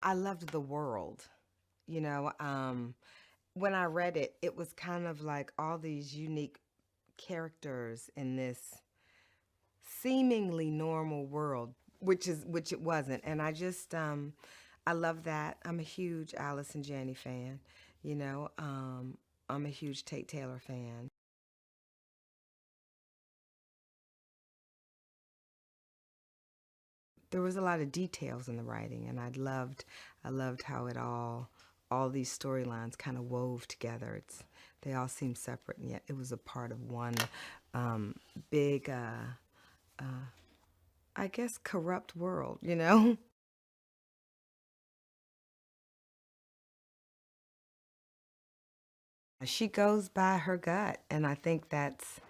I loved the world. You know, when I read it, it was kind of like all these unique characters in this seemingly normal world, which it wasn't. And I love that. I'm a huge Allison Janney fan. You know, I'm a huge Tate Taylor fan. There was a lot of details in the writing, and I loved how all these storylines kind of wove together. They all seemed separate, and yet it was a part of one um, big, I guess, corrupt world. You know. She goes by her gut, and I think that's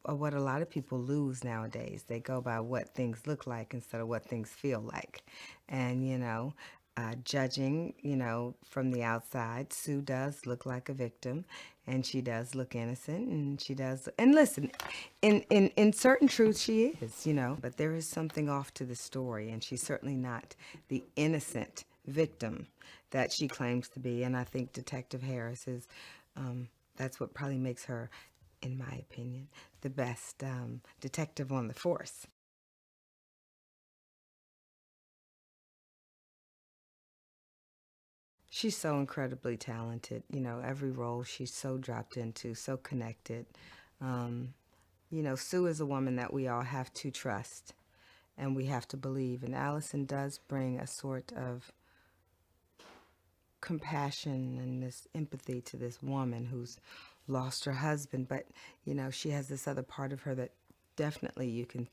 what a lot of people lose nowadays. They go by what things look like instead of what things feel like. And, judging, from the outside, Sue does look like a victim and she does look innocent and she does. And listen, in certain truths, she is, but there is something off to the story, and she's certainly not the innocent victim that she claims to be. And I think Detective Harris is, that's what probably makes her, in my opinion, the best detective on the force. She's so incredibly talented. Every role she's so dropped into, so connected. Um, Sue is a woman that we all have to trust and we have to believe. And Allison does bring a sort of compassion and this empathy to this woman who's lost her husband, but she has this other part of her that definitely you can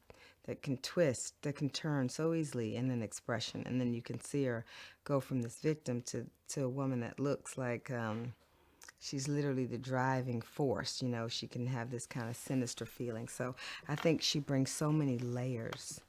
that can twist, that can turn so easily in an expression, and then you can see her go from this victim to a woman that looks like she's literally the driving force. She can have this kind of sinister feeling. So I think she brings so many layers.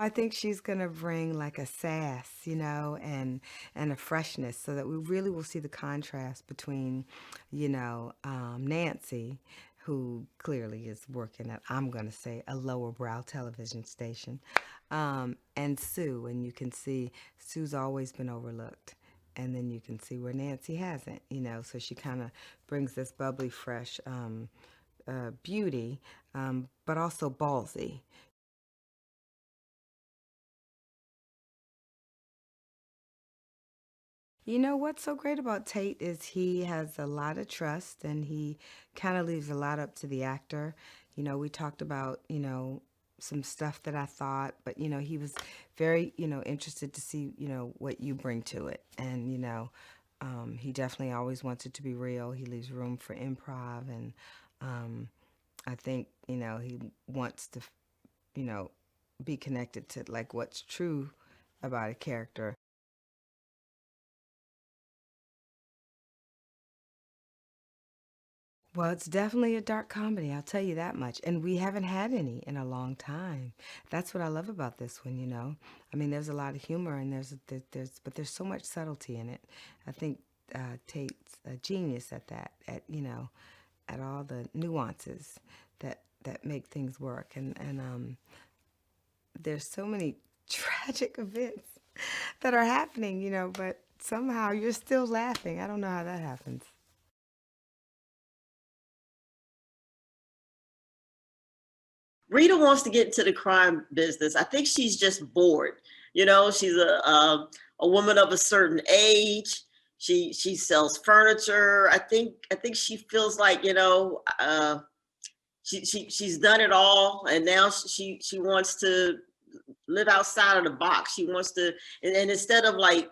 I think she's gonna bring like a sass, and a freshness, so that we really will see the contrast between, Nancy, who clearly is working at, I'm gonna say, a lower brow television station, and Sue, and you can see Sue's always been overlooked. And then you can see where Nancy hasn't, so she kind of brings this bubbly, fresh beauty, but also ballsy. You know what's so great about Tate is he has a lot of trust and he kind of leaves a lot up to the actor. We talked about, some stuff that I thought, but, he was very, interested to see, what you bring to it. And, he definitely always wants it to be real. He leaves room for improv. And I think, he wants to, you know, be connected to like what's true about a character. Well, it's definitely a dark comedy, I'll tell you that much. And we haven't had any in a long time. That's what I love about this one. I mean, there's a lot of humor and but there's so much subtlety in it. I think Tate's a genius at that, at all the nuances that make things work. And there's so many tragic events that are happening, but somehow you're still laughing. I don't know how that happens. Rita wants to get into the crime business. I think she's just bored. She's a woman of a certain age. She sells furniture. I think she feels like she's done it all, and now she wants to live outside of the box. She wants to, and instead of like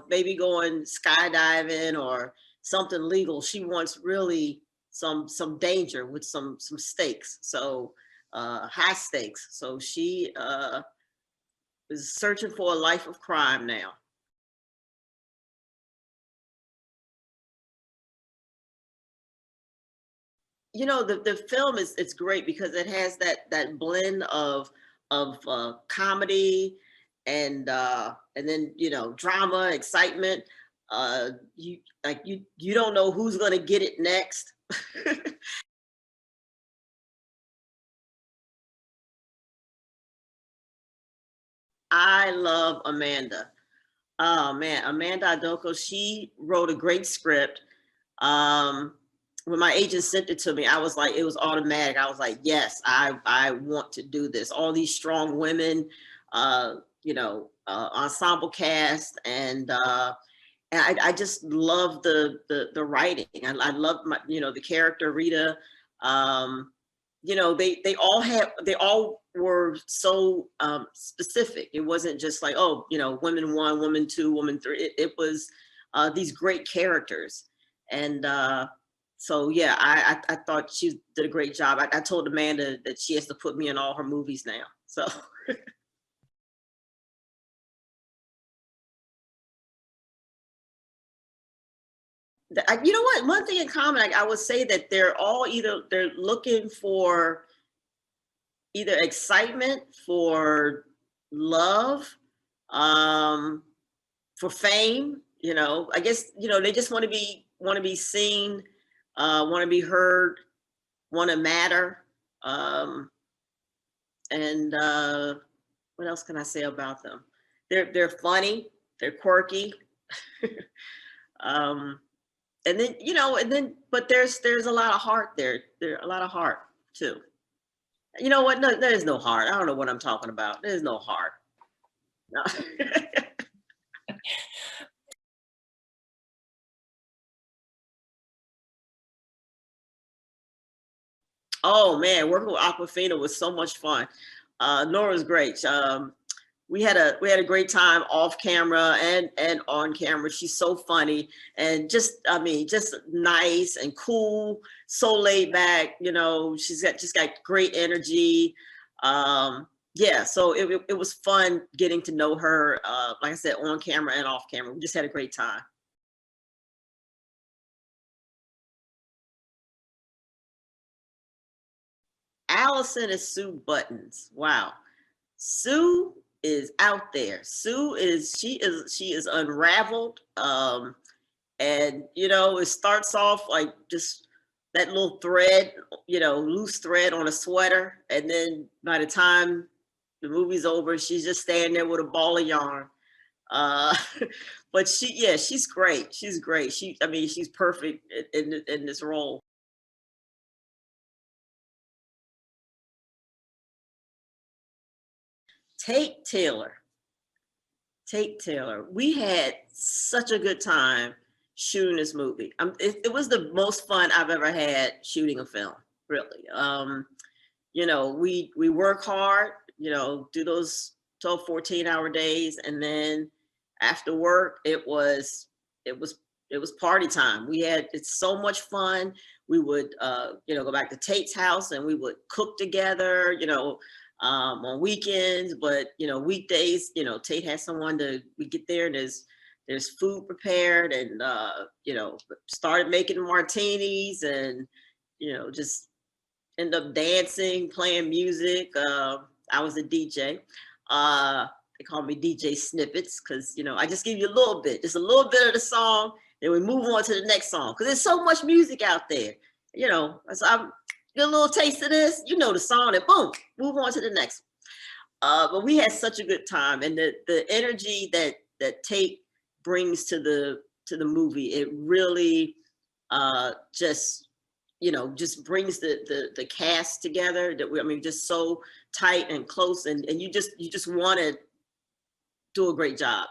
maybe going skydiving or something legal, she wants really some danger with some stakes. So high stakes. So she is searching for a life of crime now. The film is it's great because it has that blend of comedy and then drama, excitement. You don't know who's gonna get it next. I love Amanda. Oh man, Amanda Adoko, she wrote a great script. Um, when my agent sent it to me, I was like, it was automatic. I was like, yes, I want to do this. All these strong women, ensemble cast, and I just love the writing. I love my the character Rita. Um, they all were so specific. It wasn't just like, oh, woman one, woman two, woman three. It was these great characters, and so yeah, I thought she did a great job. I told Amanda that she has to put me in all her movies now. So you know what? One thing in common, I would say that they're looking for either excitement, for love, um, for fame. I guess they just want to be seen, want to be heard, want to matter. Um, and what else can I say about them? They're funny, they're quirky, um, but there's a lot of heart there. There a lot of heart too. You know what? No, there is no heart. I don't know what I'm talking about. There's no heart. No. Oh man, working with Awkwafina was so much fun. Nora's great. We had a great time off camera and on camera. She's so funny and just nice and cool, so laid back. She's just got great energy. Yeah, so it was fun getting to know her. Like I said, on camera and off camera, we just had a great time. Allison is Sue Buttons. Wow. Sue is out there. She is unraveled. And it starts off like just that little thread, loose thread on a sweater, and then by the time the movie's over, she's just standing there with a ball of yarn. Uh, but yeah, she's great. She's great. She's perfect in this role. Tate Taylor. Tate Taylor. We had such a good time shooting this movie. It was the most fun I've ever had shooting a film, really. We work hard, do those 12, 14-hour days, and then after work, it was it was party time. It's so much fun. We would go back to Tate's house and we would cook together, on weekends, but weekdays, Tate has someone to we get there and there's food prepared and started making martinis and just end up dancing, playing music. I was a DJ. They call me DJ Snippets because I just give you a little bit, just a little bit of the song, then we move on to the next song because there's so much music out there. So I'm get a little taste of this, the song, and boom, move on to the next. But we had such a good time, and the energy that Tate brings to the movie, it really just brings the cast together. Just so tight and close, and you just want to do a great job.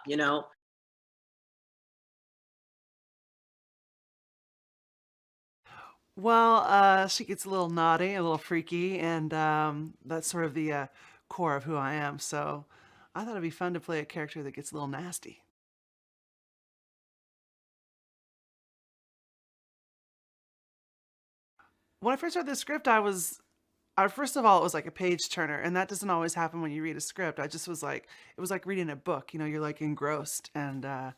Well, she gets a little naughty, a little freaky, and that's sort of the core of who I am. So I thought it'd be fun to play a character that gets a little nasty. When I first read the script, first of all, it was like a page turner, and that doesn't always happen when you read a script. I just was like, it was like reading a book. You're like engrossed, and I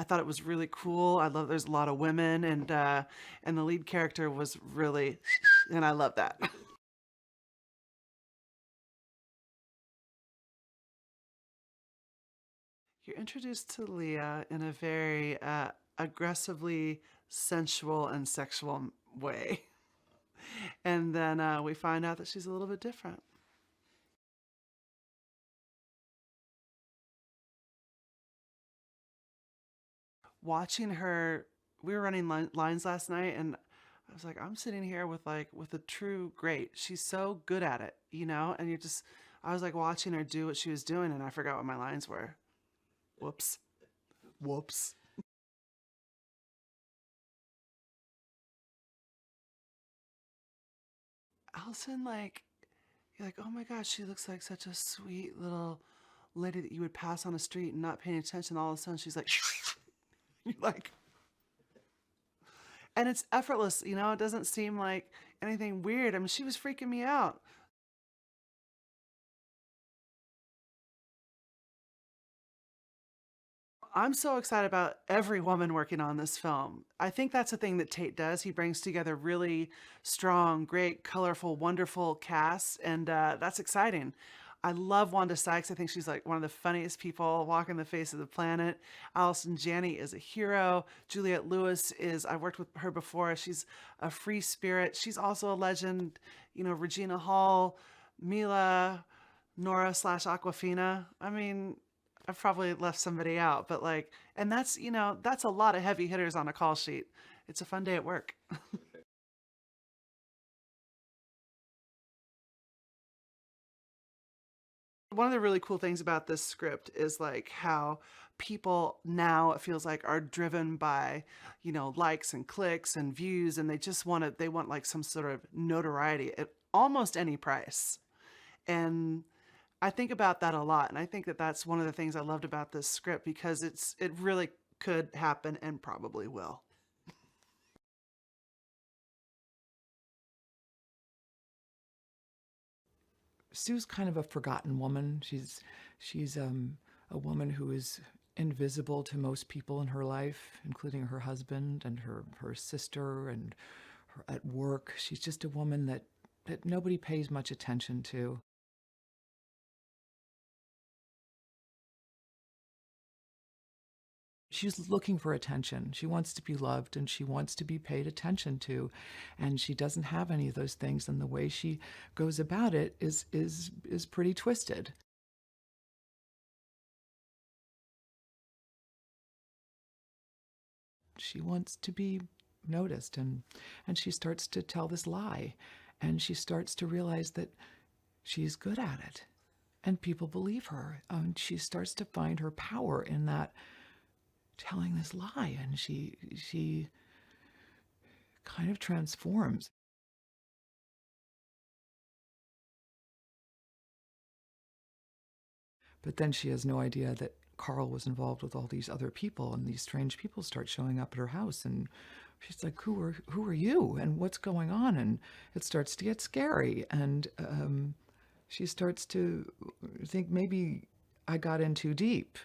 thought it was really cool. I love there's a lot of women, and the lead character was really, and I love that. You're introduced to Leah in a very aggressively sensual and sexual way. And then we find out that she's a little bit different. watching her, we were running lines last night, and I was like, I'm sitting here with with a true great. She's so good at it, you know? And I was like watching her do what she was doing, and I forgot what my lines were. Whoops. Whoops. Allison, you're like, oh my gosh, she looks like such a sweet little lady that you would pass on the street and not paying attention. All of a sudden, she's like, you're like, and it's effortless, you know? It doesn't seem like anything weird. I mean, she was freaking me out. I'm so excited about every woman working on this film. I think that's the thing that Tate does. He brings together really strong, great, colorful, wonderful casts, and that's exciting. I love Wanda Sykes. I think she's like one of the funniest people walking the face of the planet. Allison Janney is a hero. Juliette Lewis is, I've worked with her before. She's a free spirit. She's also a legend. You know, Regina Hall, Mila, Nora slash Awkwafina. I mean, I've probably left somebody out, but and that's, that's a lot of heavy hitters on a call sheet. It's a fun day at work. One of the really cool things about this script is how people now, it feels like, are driven by, likes and clicks and views, and they want like some sort of notoriety at almost any price. And I think about that a lot, and I think that that's one of the things I loved about this script, because it really could happen and probably will. Sue's kind of a forgotten woman. She's a woman who is invisible to most people in her life, including her husband and her sister and her at work. She's just a woman that nobody pays much attention to. She's looking for attention. She wants to be loved and she wants to be paid attention to. And she doesn't have any of those things. And the way she goes about it is pretty twisted. She wants to be noticed, and she starts to tell this lie, and she starts to realize that she's good at it and people believe her. She starts to find her power in that, telling this lie, and she kind of transforms. But then she has no idea that Carl was involved with all these other people, and these strange people start showing up at her house, and she's like, who are you, and what's going on? And it starts to get scary, and she starts to think, maybe I got in too deep.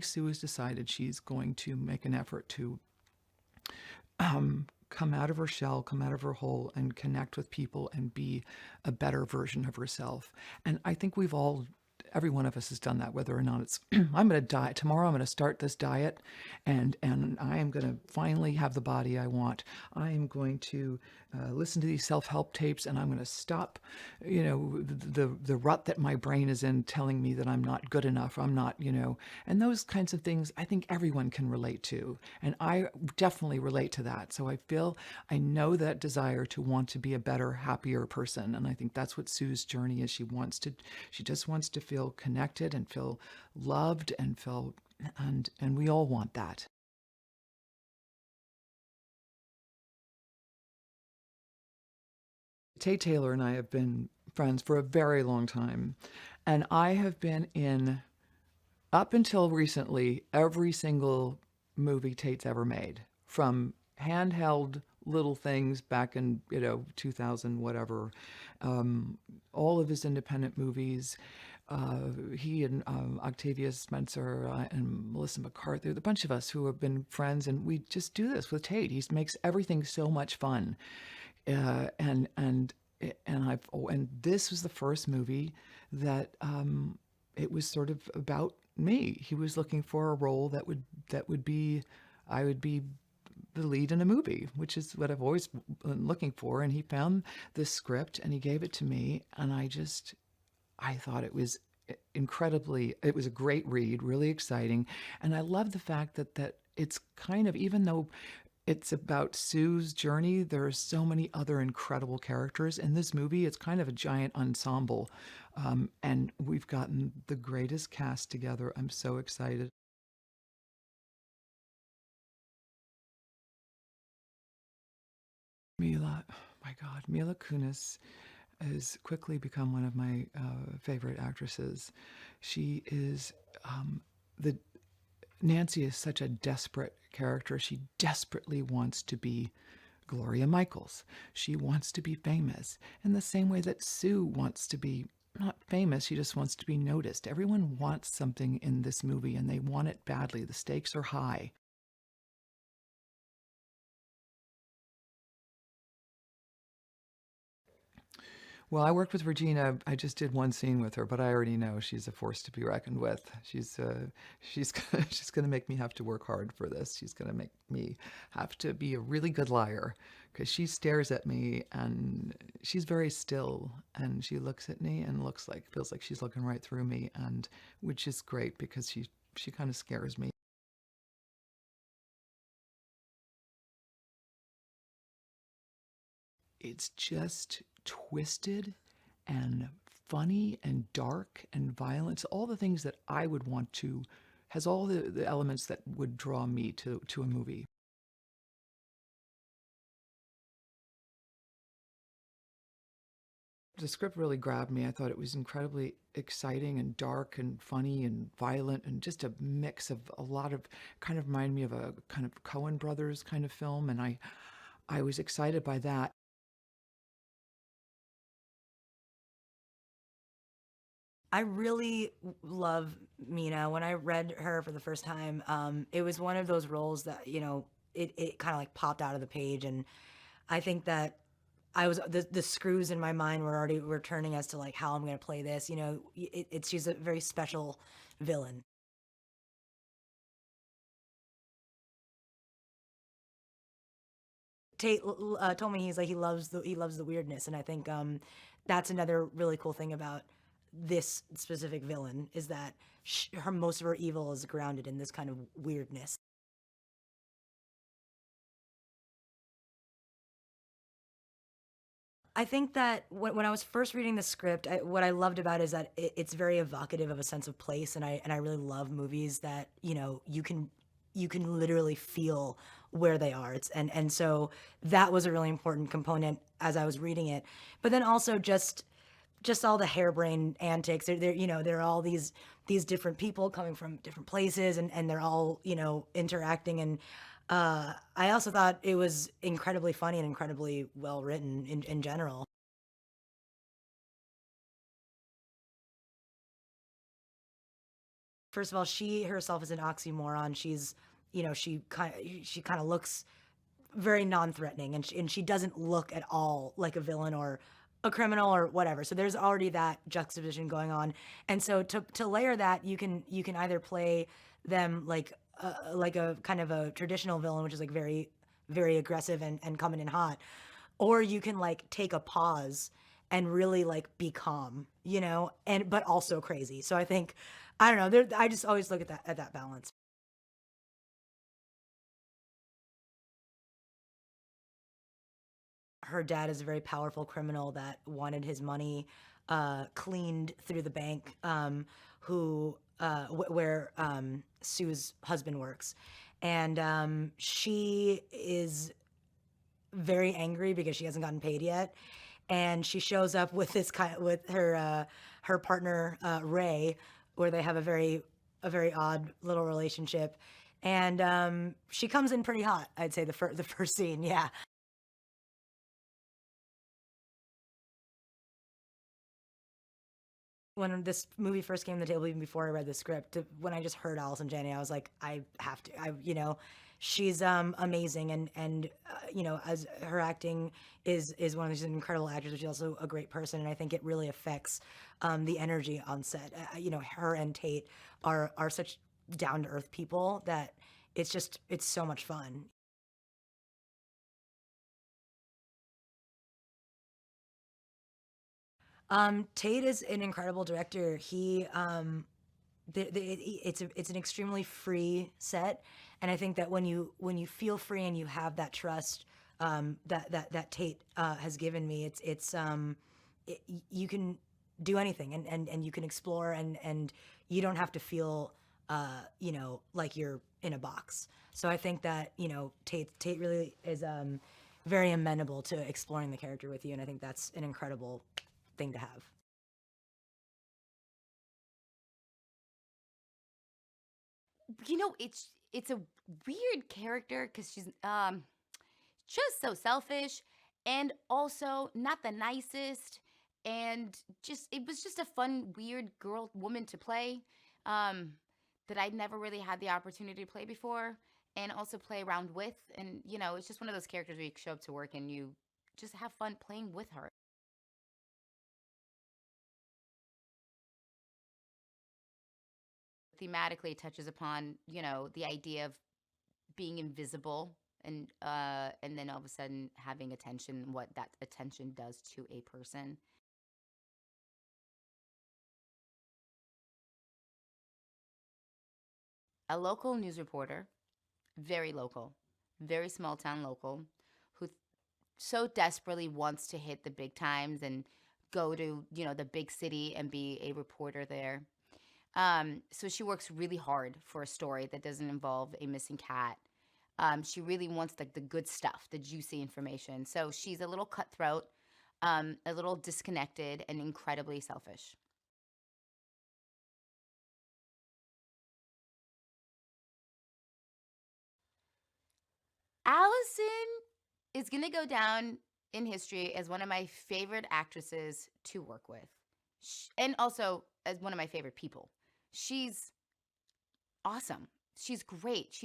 Sue has decided she's going to make an effort to come out of her shell, come out of her hole, and connect with people and be a better version of herself. And I think every one of us has done that, whether or not it's, I'm going to diet tomorrow, I'm going to start this diet, and I am going to finally have the body I want. I am going to listen to these self-help tapes, and I'm going to stop, the rut that my brain is in, telling me that I'm not good enough, I'm not, and those kinds of things I think everyone can relate to. And I definitely relate to that. So I know that desire to want to be a better, happier person. And I think that's what Sue's journey is. She just wants to feel connected and feel loved and and we all want that. Tay Taylor and I have been friends for a very long time, and I have been in, up until recently, every single movie Tate's ever made, from handheld little things back in 2000 whatever, all of his independent movies. He and Octavia Spencer and Melissa McCarthy, a bunch of us who have been friends, and we just do this with Tate. He makes everything so much fun, and this was the first movie that it was sort of about me. He was looking for a role that would be, I would be the lead in a movie, which is what I've always been looking for. And he found this script and he gave it to me, and I thought it was it was a great read, really exciting. And I love the fact that it's kind of, even though it's about Sue's journey, there are so many other incredible characters in this movie. It's kind of a giant ensemble. And we've gotten the greatest cast together. I'm so excited. Mila, my God, Mila Kunis has quickly become one of my favorite actresses. She is the Nancy is such a desperate character. She desperately wants to be Gloria Michaels. She wants to be famous in the same way that Sue wants to be not famous, she just wants to be noticed. Everyone wants something in this movie and they want it badly. The stakes are high. Well, I worked with Regina. I just did one scene with her, but I already know she's a force to be reckoned with. She's she's going to make me have to work hard for this. She's going to make me have to be a really good liar because she stares at me and she's very still and she looks at me and feels like she's looking right through me, and which is great because she kind of scares me. It's just twisted and funny and dark and violent. All the things that I would want to, has all the elements that would draw me to a movie. The script really grabbed me. I thought it was incredibly exciting and dark and funny and violent and just a mix of a lot of, kind of reminded me of a kind of Coen Brothers kind of film. And I was excited by that. I really love Mina. When I read her for the first time, it was one of those roles that, it kind of like popped out of the page. And I think that the screws in my mind were turning as to like how I'm going to play this. She's a very special villain. Tate told me he loves the weirdness, and I think that's another really cool thing about this specific villain is that most of her evil is grounded in this kind of weirdness. I think that when I was first reading the script, what I loved about it is that it's very evocative of a sense of place, and I really love movies that you can literally feel where they are. And so that was a really important component as I was reading it. But then also just all the harebrained antics. There are all these different people coming from different places, and they're all interacting. And I also thought it was incredibly funny and incredibly well written in general. First of all, she herself is an oxymoron. She kind of looks very non-threatening, and she doesn't look at all like a villain or a criminal or whatever. So there's already that juxtaposition going on. And so to layer that, you can either play them like a kind of a traditional villain, which is like very very aggressive and coming in hot, or you can like take a pause and really like be calm, and but also crazy. So I think, I don't know, I just always look at that balance. Her dad is a very powerful criminal that wanted his money cleaned through the bank, where Sue's husband works, and she is very angry because she hasn't gotten paid yet, and she shows up with with her partner Ray, where they have a very odd little relationship, and she comes in pretty hot. I'd say the first scene, yeah. When this movie first came to the table, even before I read the script, when I just heard Allison Janney, I was like, I have to. She's amazing, and as her acting is one of these incredible actors, but she's also a great person, and I think it really affects the energy on set. Her and Tate are such down to earth people that it's so much fun. Tate is an incredible director. It's an extremely free set, and I think that when you feel free and you have that trust that Tate has given me, you can do anything, and you can explore, and you don't have to feel like you're in a box. So I think that Tate really is very amenable to exploring the character with you, and I think that's an incredible thing to have. It's a weird character because she's just so selfish and also not the nicest, and just it was just a fun weird girl woman to play, um that I'd never really had the opportunity to play before and also play around with. And it's just one of those characters where you show up to work and you just have fun playing with her. Thematically touches upon the idea of being invisible, and then all of a sudden having attention, what that attention does to a person. A local news reporter, very local, very small town local, who so desperately wants to hit the big times and go to the big city and be a reporter there. So she works really hard for a story that doesn't involve a missing cat. She really wants the good stuff, the juicy information. So she's a little cutthroat, a little disconnected, and incredibly selfish. Allison is going to go down in history as one of my favorite actresses to work with, and also as one of my favorite people. She's awesome. She's great.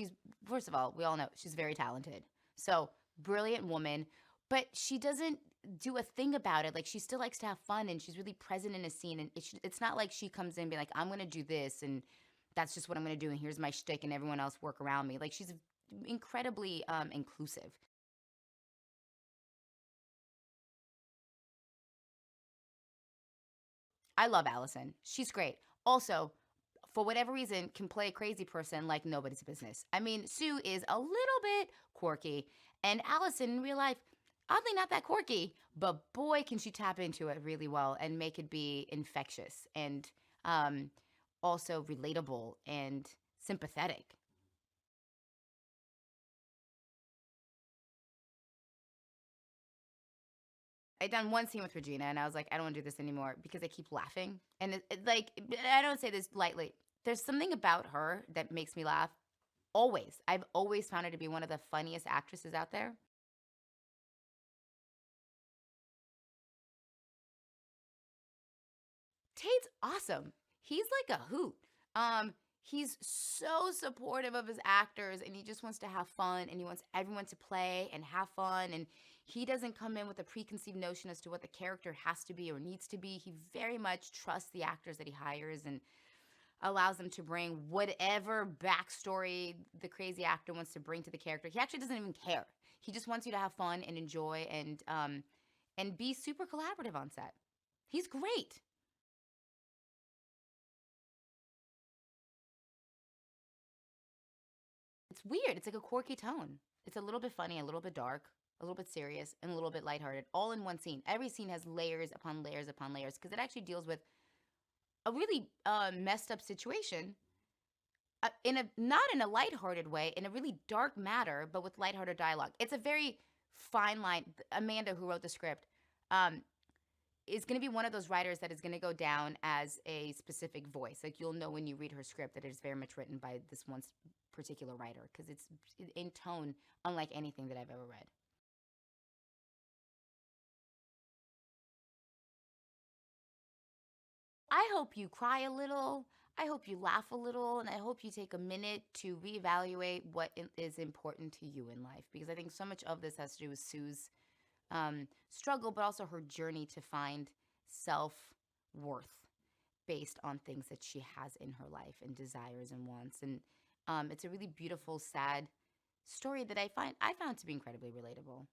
First of all, we all know she's very talented. So, brilliant woman, but she doesn't do a thing about it. Like, she still likes to have fun, and she's really present in a scene. And it's not like she comes in and be like, I'm going to do this, and that's just what I'm going to do, and here's my shtick, and everyone else work around me. Like, she's incredibly inclusive. I love Allison. She's great. Also, for whatever reason, can play a crazy person like nobody's business. I mean, Sue is a little bit quirky, and Allison in real life, oddly not that quirky, but boy, can she tap into it really well and make it be infectious and also relatable and sympathetic. I done one scene with Regina, and I was like, I don't want to do this anymore because I keep laughing. And like, I don't say this lightly. There's something about her that makes me laugh. Always. I've always found her to be one of the funniest actresses out there. Tate's awesome. He's like a hoot. He's so supportive of his actors, and he just wants to have fun, and he wants everyone to play and have fun, and he doesn't come in with a preconceived notion as to what the character has to be or needs to be. He very much trusts the actors that he hires and allows them to bring whatever backstory the crazy actor wants to bring to the character. He actually doesn't even care. He just wants you to have fun and enjoy and be super collaborative on set. He's great. It's weird. It's like a quirky tone. It's a little bit funny, a little bit dark, a little bit serious, and a little bit lighthearted, all in one scene. Every scene has layers upon layers upon layers because it actually deals with a really messed up situation, not in a lighthearted way, in a really dark matter, but with lighthearted dialogue. It's a very fine line. Amanda, who wrote the script, is going to be one of those writers that is going to go down as a specific voice. Like, you'll know when you read her script that it is very much written by this one particular writer because it's in tone unlike anything that I've ever read. I hope you cry a little. I hope you laugh a little, and I hope you take a minute to reevaluate what is important to you in life, because I think so much of this has to do with Sue's struggle, but also her journey to find self-worth based on things that she has in her life and desires and wants. And it's a really beautiful, sad story that I found to be incredibly relatable.